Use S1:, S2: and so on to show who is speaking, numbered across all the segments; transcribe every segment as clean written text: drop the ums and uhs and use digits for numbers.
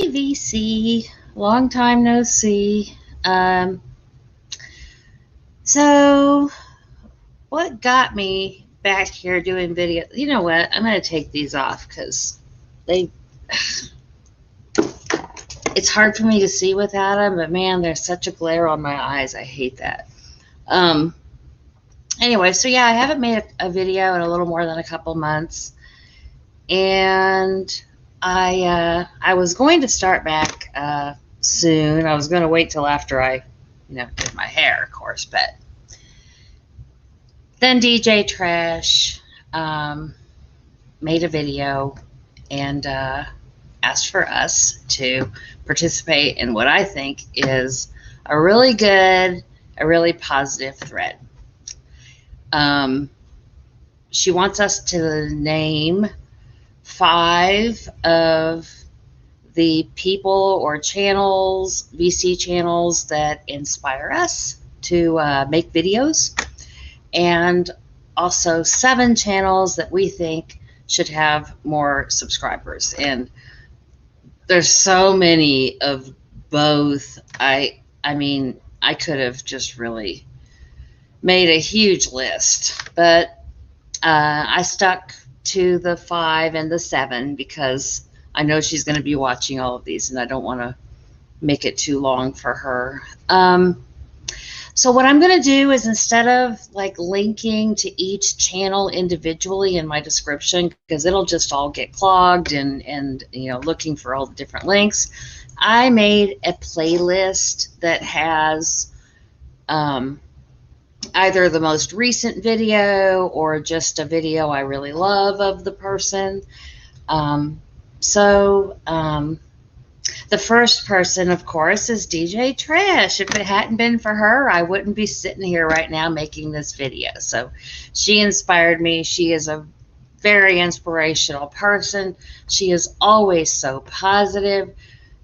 S1: VC, long time no see. So what got me back here doing video? You know what? I'm going to take these off because they. It's hard for me to see without them, but man, there's such a glare on my eyes. I hate that. Anyway, so yeah, I haven't made a video in a little more than a couple months, and I was going to start back soon. I was going to wait till after I, did my hair, of course, but then DJ Trish made a video and asked for us to participate in what I think is a really good, a really positive thread. She wants us to name 5 of the people or channels, VC channels, that inspire us to make videos, and also 7 channels that we think should have more subscribers. And there's so many of both. I mean, I could have just really made a huge list, but I stuck to the 5 and the 7 because I know she's going to be watching all of these, and I don't want to make it too long for her. So what I'm going to do is, instead of like linking to each channel individually in my description, because it'll just all get clogged and looking for all the different links, I made a playlist that has either the most recent video or just a video I really love of the person. The first person, of course, is DJ Trish. If it hadn't been for her, I wouldn't be sitting here right now making this video. So she inspired me. She is a very inspirational person. She is always so positive.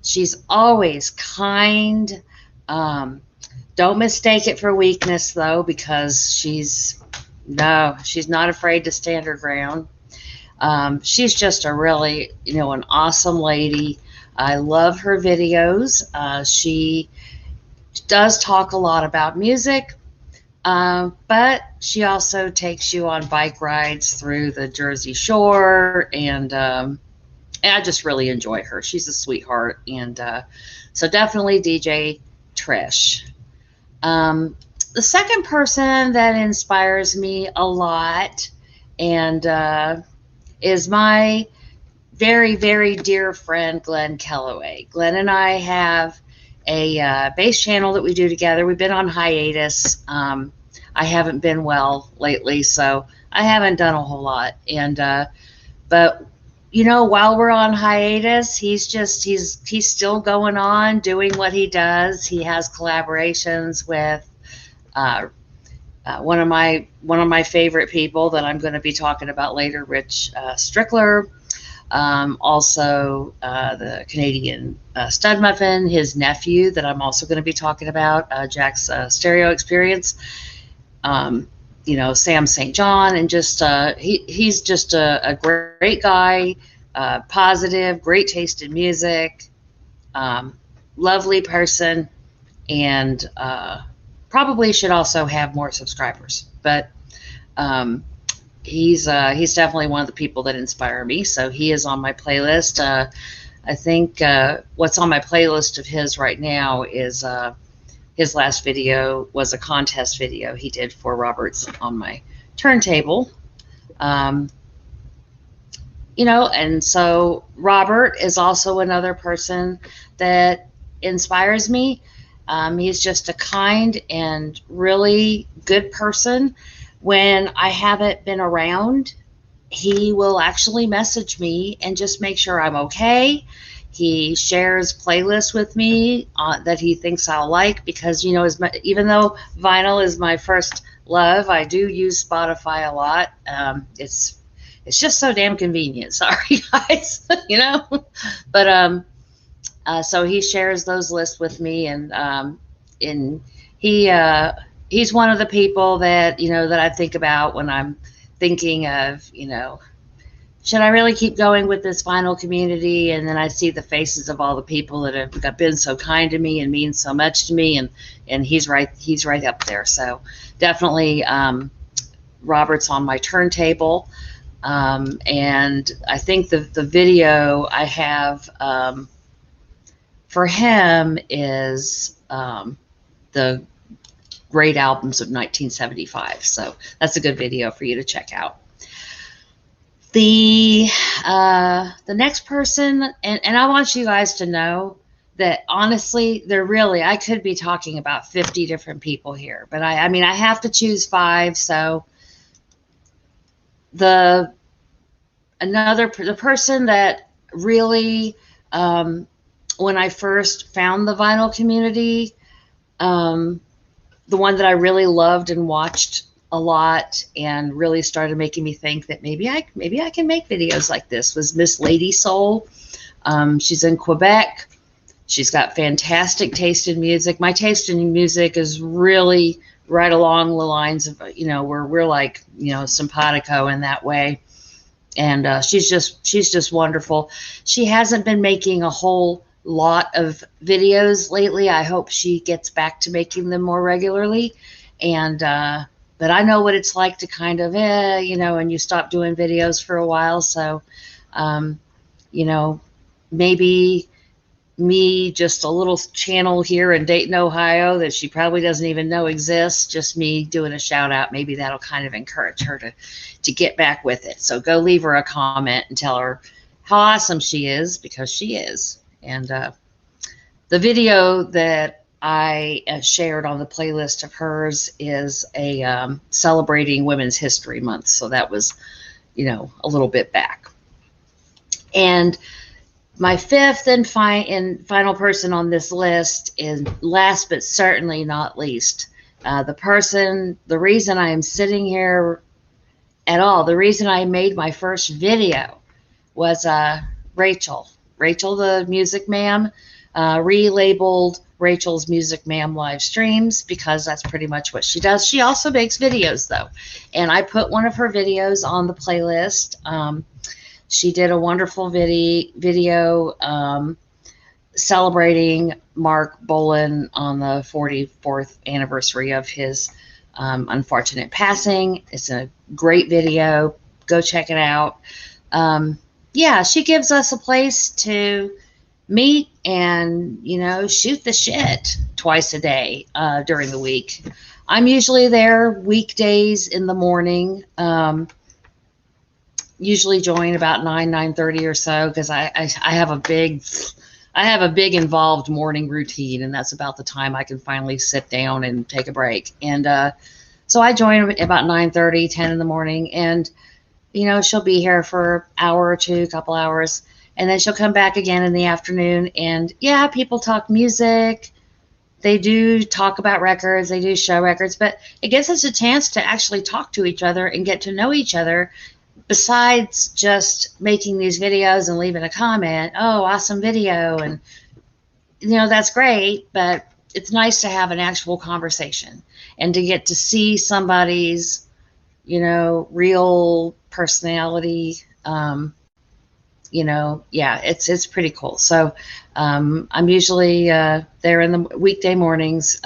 S1: She's always kind. Don't mistake it for weakness, though, because she's not afraid to stand her ground. She's just a really, an awesome lady. I love her videos. She does talk a lot about music, but she also takes you on bike rides through the Jersey Shore, and I just really enjoy her. She's a sweetheart, and so definitely DJ Trish. The second person that inspires me a lot and is my very, very dear friend, Glenn Kellaway. Glenn and I have a bass channel that we do together. We've been on hiatus. I haven't been well lately, so I haven't done a whole lot. And but while we're on hiatus, he's still going on doing what he does. He has collaborations with one of my favorite people that I'm going to be talking about later, Rich Strickler. Also the Canadian Stud Muffin, his nephew that I'm also going to be talking about, Jack's Stereo Experience. Sam St. John, and just he's just a great guy, positive, great taste in music, lovely person, and probably should also have more subscribers. But he's definitely one of the people that inspire me. So he is on my playlist. I think what's on my playlist of his right now is his last video was a contest video he did for Robert's on my turntable. And so Robert is also another person that inspires me. He's just a kind and really good person. When I haven't been around, he will actually message me and just make sure I'm okay. He shares playlists with me that he thinks I'll like, because even though vinyl is my first love, I do use Spotify a lot. It's just so damn convenient. Sorry, guys. But so he shares those lists with me, and he's one of the people that that I think about when I'm thinking of should I really keep going with this vinyl community? And then I see the faces of all the people that have been so kind to me and mean so much to me, and he's right up there. So definitely Robert's on my turntable. And I think the video I have for him is the great albums of 1975. So that's a good video for you to check out. The next person, and I want you guys to know that honestly, I could be talking about 50 different people here, but I mean, I have to choose 5. So the person that really, when I first found the vinyl community, the one that I really loved and watched a lot and really started making me think that maybe I can make videos like this was Miss Lady Soul. She's in Quebec. She's got fantastic taste in music. My taste in music is really right along the lines of, where we're like, simpatico in that way. And she's just wonderful. She hasn't been making a whole lot of videos lately. I hope she gets back to making them more regularly. And but I know what it's like to kind of, and you stop doing videos for a while. So, maybe me, just a little channel here in Dayton, Ohio that she probably doesn't even know exists, just me doing a shout out, maybe that'll kind of encourage her to get back with it. So go leave her a comment and tell her how awesome she is, because she is. And the video that I shared on the playlist of hers is a celebrating Women's History Month. So that was, a little bit back. And my fifth and final person on this list is, last but certainly not least, the reason I am sitting here at all, the reason I made my first video was Rachel, the Music Ma'am, relabeled Rachel's Music Ma'am live streams, because that's pretty much what she does. She also makes videos though, and I put one of her videos on the playlist. She did a wonderful video celebrating Mark Bolan on the 44th anniversary of his unfortunate passing. It's a great video. Go check it out. Yeah, she gives us a place to meet and, shoot the shit twice a day during the week. I'm usually there weekdays in the morning. Usually join about 9:30 or so, because I have a big involved morning routine, and that's about the time I can finally sit down and take a break. And so I join about 9:30, 10 in the morning, and she'll be here for an hour or two, couple hours, and then she'll come back again in the afternoon. And yeah, people talk music. They do talk about records. They do show records, but it gives us a chance to actually talk to each other and get to know each other, besides just making these videos and leaving a comment. Oh, awesome video. And, that's great, but it's nice to have an actual conversation and to get to see somebody's, real personality. Yeah, it's pretty cool. So I'm usually there in the weekday mornings.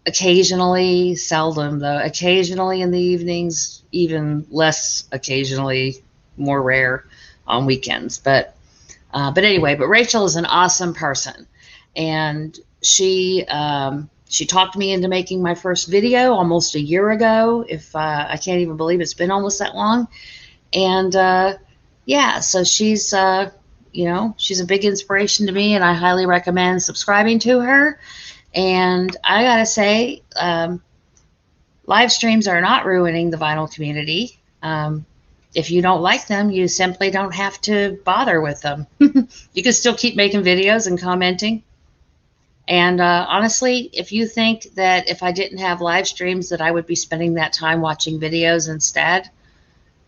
S1: Occasionally, seldom though, occasionally in the evenings, even less occasionally, more rare on weekends. But anyway, Rachel is an awesome person, and she talked me into making my first video almost a year ago. I can't even believe it's been almost that long. And yeah, so she's she's a big inspiration to me, and I highly recommend subscribing to her. And I gotta say, live streams are not ruining the vinyl community. If you don't like them, you simply don't have to bother with them. You can still keep making videos and commenting. And honestly, if you think that if I didn't have live streams that I would be spending that time watching videos instead,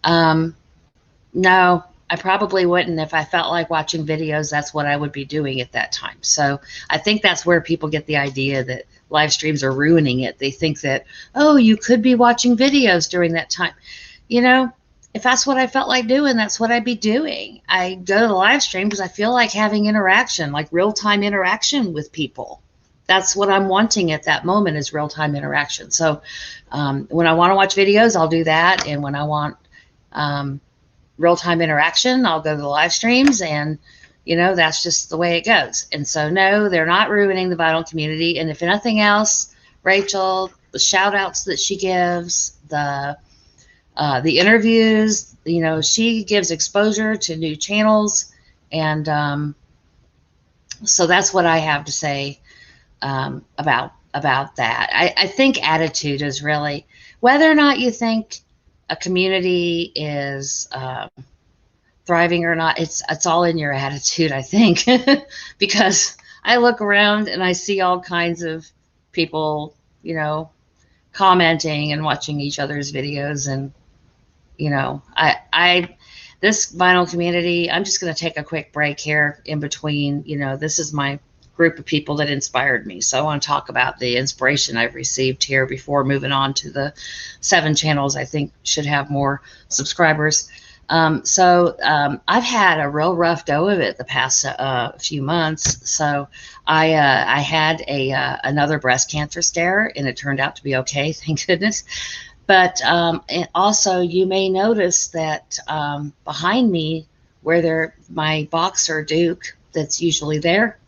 S1: no, I probably wouldn't. If I felt like watching videos, that's what I would be doing at that time. So I think that's where people get the idea that live streams are ruining it. They think that, oh, you could be watching videos during that time. if that's what I felt like doing, that's what I'd be doing. I go to the live stream because I feel like having interaction, like real-time interaction with people. That's what I'm wanting at that moment, is real-time interaction. So when I want to watch videos, I'll do that. And when I want real-time interaction, I'll go to the live streams, and you know, that's just the way it goes. And so no, they're not ruining the vinyl community. And if nothing else, Rachel, the shout outs that she gives, the interviews, you know, she gives exposure to new channels. And so that's what I have to say about that. I think attitude is really, whether or not you think a community is thriving or not, it's all in your attitude, I think. Because I look around and I see all kinds of people, you know, commenting and watching each other's videos. And you know, this vinyl community, I'm just going to take a quick break here in between. You know, this is my group of people that inspired me. So I want to talk about the inspiration I've received here before moving on to the 7 channels I think should have more subscribers. I've had a real rough go of it the past few months. So I had another breast cancer scare, and it turned out to be okay, thank goodness. But and also, you may notice that behind me, where my boxer Duke that's usually there,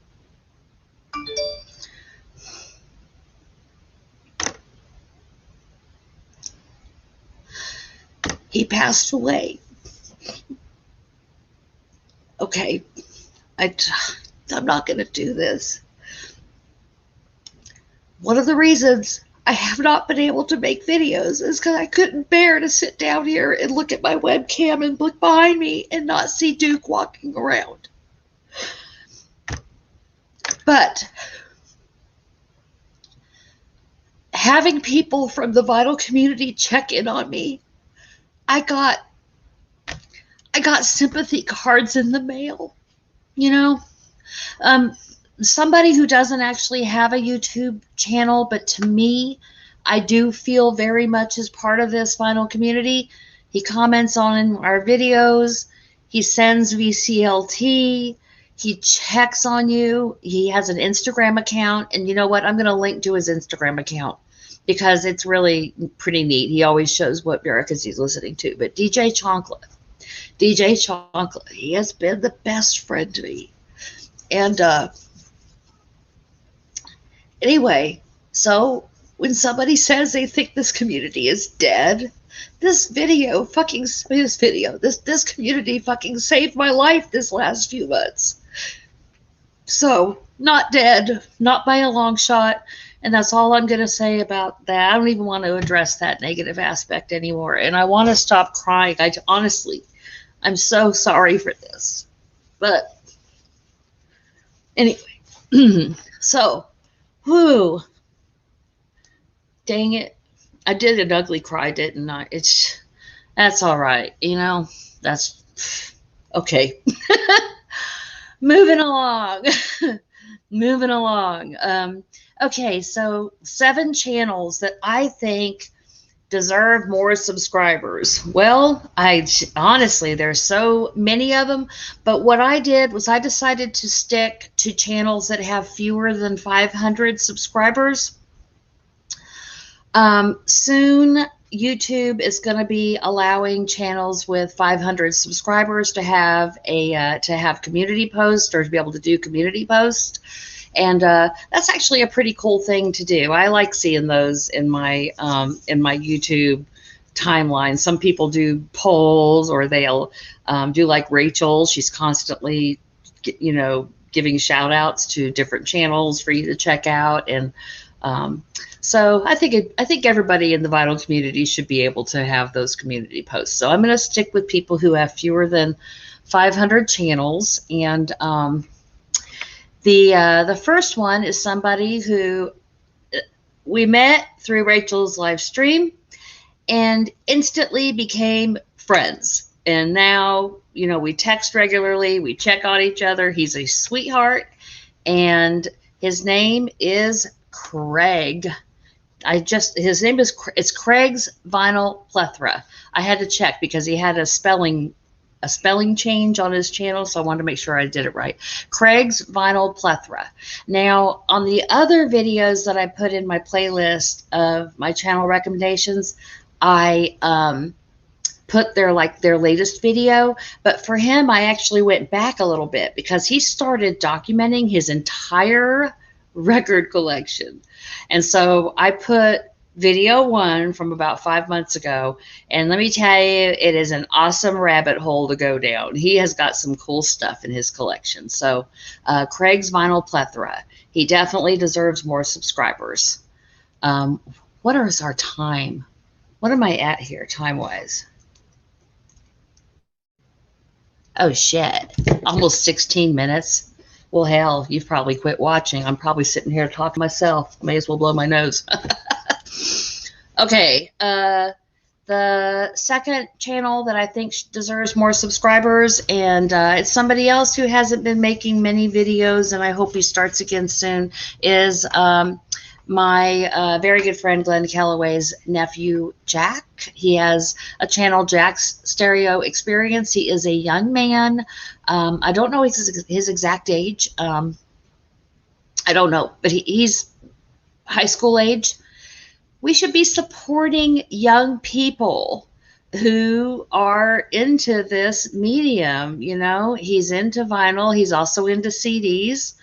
S1: he passed away. Okay, I'm not going to do this. One of the reasons I have not been able to make videos is because I couldn't bear to sit down here and look at my webcam and look behind me and not see Duke walking around. But having people from the vinyl community check in on me, I got sympathy cards in the mail, you know. Somebody who doesn't actually have a YouTube channel, but to me, I do feel very much as part of this vinyl community. He comments on our videos. He sends VCLT. He checks on you. He has an Instagram account. And you know what? I'm going to link to his Instagram account because it's really pretty neat. He always shows what Americans he's listening to. But DJ Chocolate, he has been the best friend to me. And anyway, so when somebody says they think this community is dead, this community fucking saved my life this last few months. So, not dead, not by a long shot, and that's all I'm going to say about that. I don't even want to address that negative aspect anymore, and I want to stop crying. Honestly, I'm so sorry for this. But anyway, so, whoo, dang it. I did an ugly cry, didn't I? That's all right. You know, that's okay. Moving along. Okay, so 7 channels that I think deserve more subscribers. Well, honestly, there's so many of them, but what I did was I decided to stick to channels that have fewer than 500 subscribers. Soon YouTube is going to be allowing channels with 500 subscribers to have community posts, or to be able to do community posts. And that's actually a pretty cool thing to do. I like seeing those in my YouTube timeline. Some people do polls, or they'll do like Rachel. She's constantly, you know, giving shout outs to different channels for you to check out. And so I think everybody in the vinyl community should be able to have those community posts. So I'm going to stick with people who have fewer than 500 channels. And the first one is somebody who we met through Rachel's live stream and instantly became friends. And now, you know, we text regularly, we check on each other. He's a sweetheart, and his name is Craig. his name is, it's Craig's Vinyl Plethra. I had to check because he had a spelling change on his channel, so I wanted to make sure I did it right. Craig's Vinyl Plethra. Now, on the other videos that I put in my playlist of my channel recommendations, I put their latest video, but for him, I actually went back a little bit because he started documenting his entire record collection. And so I put video 1 from about 5 months ago, and let me tell you, it is an awesome rabbit hole to go down. He has got some cool stuff in his collection. So Craig's Vinyl Plethra, he definitely deserves more subscribers. What is our time? What am I at here time-wise? Oh, shit. Almost 16 minutes. Well, hell, you've probably quit watching. I'm probably sitting here talking to myself. May as well blow my nose. Okay, the second channel that I think deserves more subscribers, and it's somebody else who hasn't been making many videos, and I hope he starts again soon, is my very good friend Glenn Calloway's nephew, Jack. He has a channel, Jack's Stereo Experience. He is a young man. I don't know his exact age. I don't know, but he's high school age. We should be supporting young people who are into this medium. You know, he's into vinyl. He's also into CDs,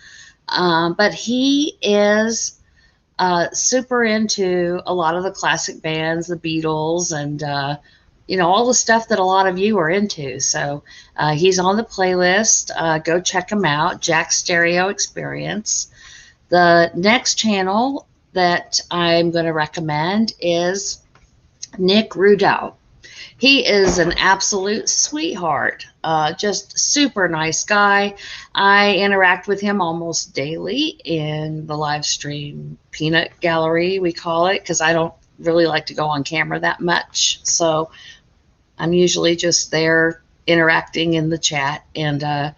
S1: but he is super into a lot of the classic bands, the Beatles, and you know, all the stuff that a lot of you are into. So he's on the playlist. Go check him out, Jack's Stereo Experience. The next channel that I'm going to recommend is Nick Rudow. He is an absolute sweetheart, just super nice guy. I interact with him almost daily in the live stream peanut gallery, we call it, because I don't really like to go on camera that much. So I'm usually just there interacting in the chat, and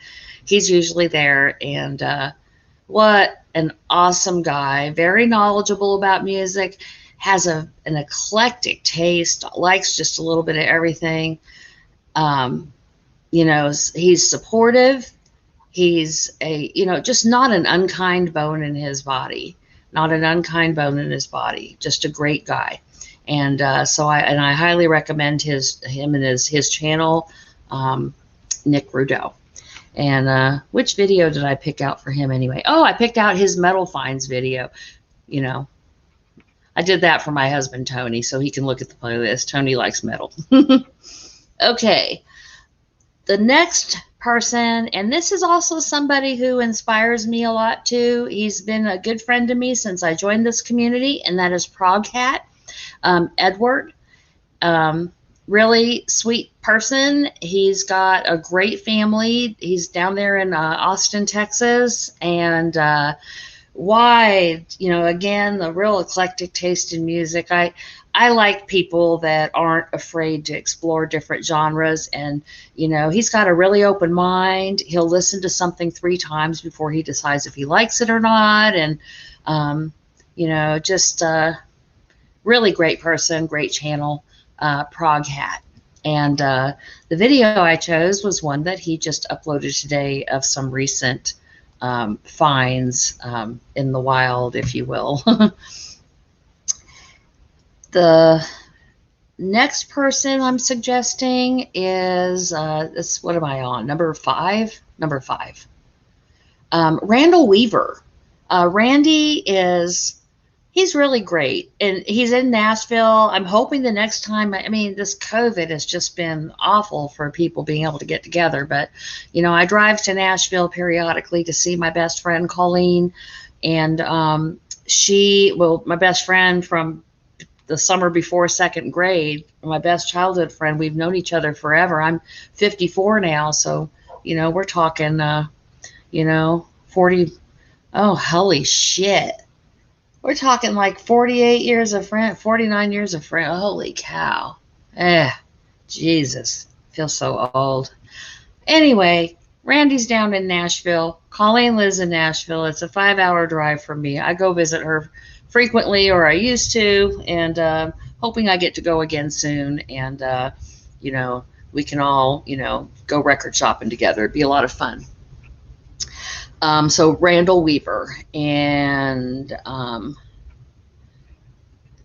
S1: he's usually there. And what an awesome guy, very knowledgeable about music, has an eclectic taste, likes just a little bit of everything. You know, he's supportive. He's just not an unkind bone in his body, just a great guy. And so I highly recommend him and his channel, Nick Rudow. And which video did I pick out for him anyway? Oh, I picked out his Metal Finds video. You know, I did that for my husband, Tony, so he can look at the playlist. Tony likes metal. Okay. The next person, and this is also somebody who inspires me a lot too. He's been a good friend to me since I joined this community, and that is Prog Hat Edward. Really sweet person. He's got a great family. He's down there in Austin, Texas, and wide, again, the real eclectic taste in music. I like people that aren't afraid to explore different genres, and he's got a really open mind. He'll listen to something 3 times before he decides if he likes it or not, and just really great person, great channel. Prog Hat. And the video I chose was one that he just uploaded today of some recent finds in the wild, if you will. The next person I'm suggesting is, what am I on? Number 5? Number 5. Randall Weaver. Randy he's really great, and he's in Nashville. I'm hoping the next time, this COVID has just been awful for people being able to get together, but, I drive to Nashville periodically to see my best friend, Colleen, and my best friend from the summer before 2nd grade, my best childhood friend. We've known each other forever. I'm 54 now, so, we're talking, 40, oh, holy shit. We're talking like 48 years of friend, 49 years of friend. Holy cow. Jesus. I feel so old. Anyway, Randy's down in Nashville. Colleen lives in Nashville. It's a 5-hour drive from me. I go visit her frequently or I used to, and hoping I get to go again soon, and you know, we can all, you know, go record shopping together. It'd be a lot of fun. So Randall Weaver, and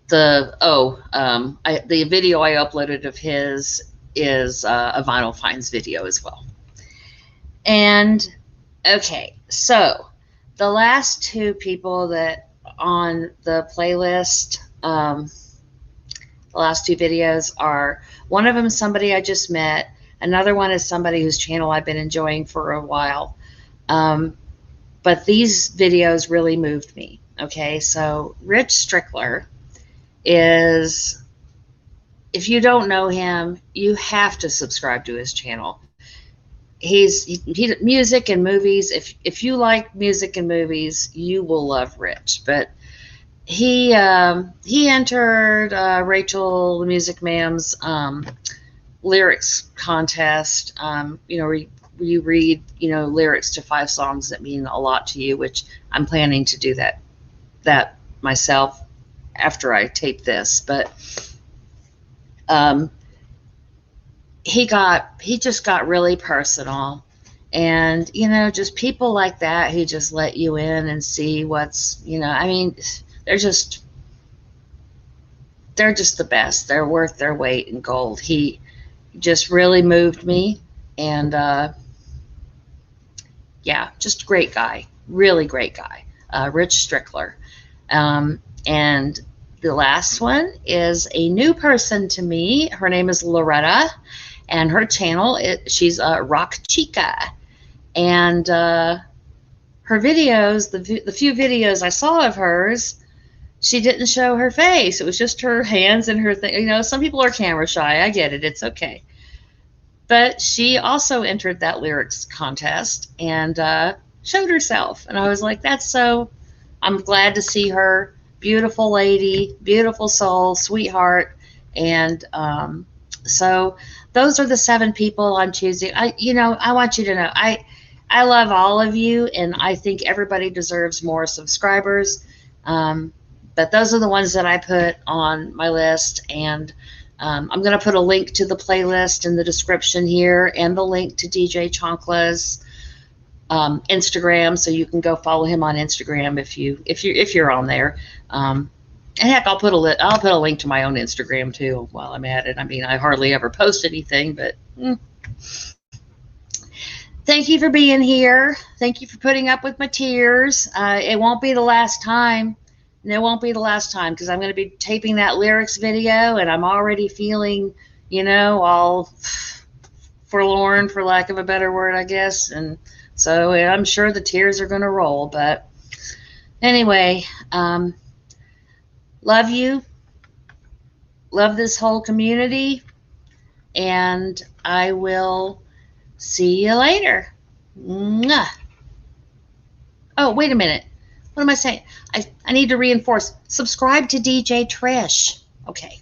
S1: the video I uploaded of his is a Vinyl Finds video as well. And okay, so the last two people that on the playlist, the last two videos are, one of them is somebody I just met, another one is somebody whose channel I've been enjoying for a while. But these videos really moved me. Okay, so Rich Strickler is, if you don't know him, you have to subscribe to his channel. He music and movies. If you like music and movies, you will love Rich. But he entered Rachel the Music Mam's lyrics contest. You know, where you read, you know, lyrics to 5 songs that mean a lot to you, which I'm planning to do that myself after I tape this. But he just got really personal, and you know, just people like that who just let you in and see what's, you know, I mean, they're just the best. They're worth their weight in gold. He just really moved me, and yeah, just a great guy, really great guy, Rich Strickler. And the last one is a new person to me. Her name is Loretta, and her channel, she's a Rock Chica. And her videos, the few videos I saw of hers, she didn't show her face. It was just her hands and her thing. You know, some people are camera shy. I get it. It's okay. But she also entered that lyrics contest and showed herself. And I was like, I'm glad to see her. Beautiful lady, beautiful soul, sweetheart. And so those are the 7 people I'm choosing. I want you to know, I love all of you, and I think everybody deserves more subscribers. But those are the ones that I put on my list, and I'm going to put a link to the playlist in the description here, and the link to DJ Chonkla's Instagram, so you can go follow him on Instagram if you're on there. And heck, I'll put a link to my own Instagram too while I'm at it. I mean, I hardly ever post anything, but thank you for being here. Thank you for putting up with my tears. It won't be the last time. And it won't be the last time, because I'm going to be taping that lyrics video, and I'm already feeling, you know, all forlorn, for lack of a better word, I guess. And so I'm sure the tears are going to roll. But anyway, love you. Love this whole community. And I will see you later. Mwah. Oh, wait a minute. What am I saying? I need to reinforce. Subscribe to DJ Trish. Okay.